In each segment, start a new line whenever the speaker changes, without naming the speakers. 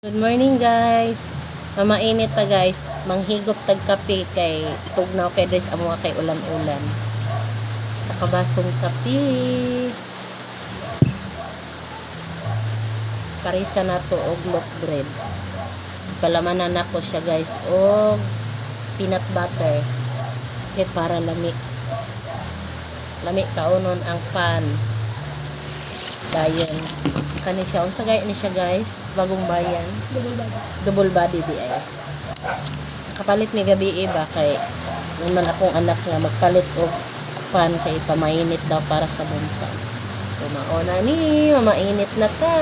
Good morning guys. Mamainit ta guys. Manghigop tag kape kay tugnaw kay dres amo kay ulan-ulan. Sa kabasong kape. Parisa na to og loaf bread. Palamanan nako siya guys og peanut butter. Kay para lami. Lami kaunon ang pan. Dayon. Kani siya unsa gay ni siya guys, bagong bayan, double body di ay. Kapalit ni gabi ba kay naman akong anak nga magpalit og pan kay pamainit daw para sa buntag. So mauna ni mamainit na ta.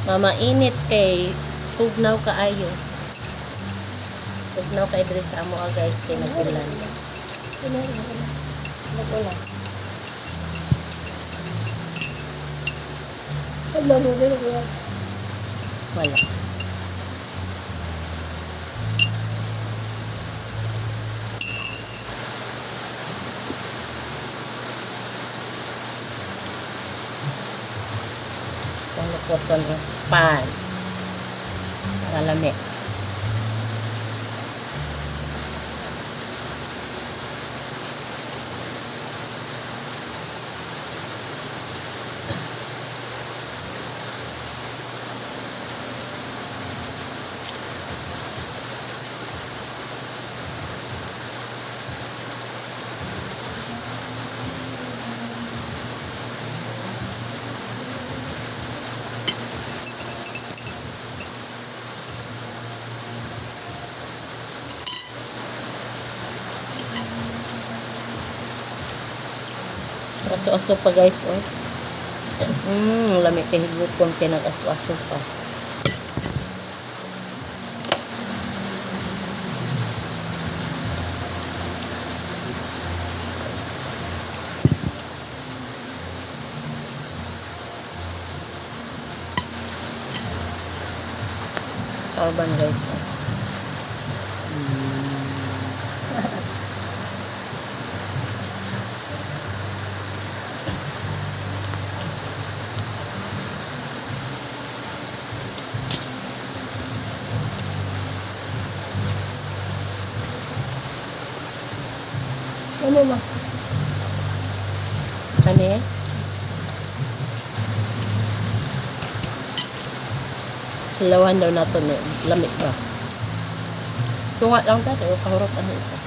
Mamainit kay tugnaw kaayo. Tugnaw kay diri sa amo guys kay nagulan. Nagulan. Wala. Itong lupoton ng pan. Para lami. Aso-aso pa guys, oh. Lami kay higupon kay nag-aso-aso pa. Kauban guys, oh.
Ano ba?
Kani? Lawan daw na to ni lamig ba? Tunga lang ta tayo kahurot ano isa.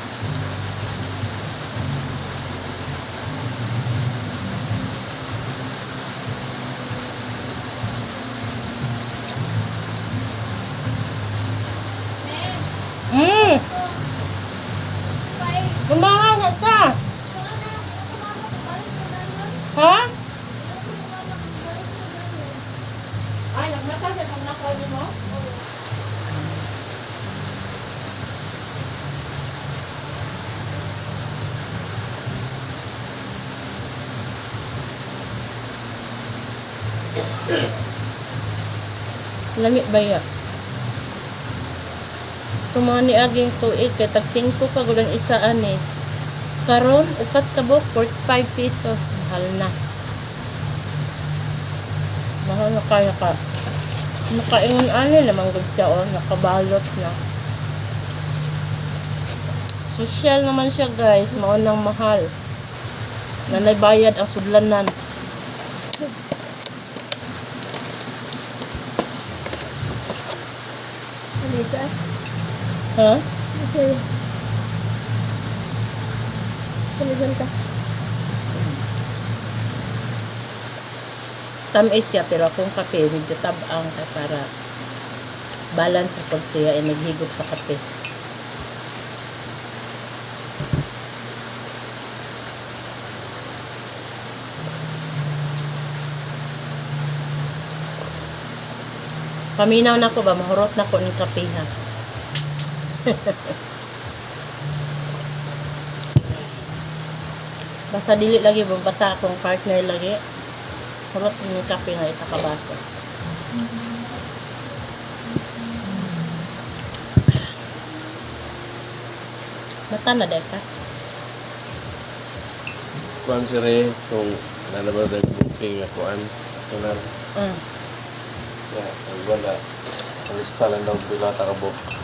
Kumahangat ka! Ha? Ay, nagmatas ang nakuha mo? Lamig ba ya? Tumani aging tuig kay tag 5 pa gud ang isa ani. Karon upat ka buok 45 pesos, mahal na. Mahal na kaya ka. Nakaingon ani lamang gud siya oh, nakabalot na. Social naman siya guys, mao nang mahal. Nanay bayad ang sudlanan.
Alisa?
Ha?
Kasi... Kalisan ka?
Tamis siya pero akong kape medyo tabang kay para balance sa pag siya ay naghigop sa kape. Paminaw na ko ba mahurot na ko ng kape ha. Basta dili lagi basta akong partner lagi. Hurot ng kape nga isa ka baso. Mata na deka.
Kuan sire kung nalabas ang booking nga kuan Tunan.
Ah.
Ya, wala. Alista lang daw bila takabok.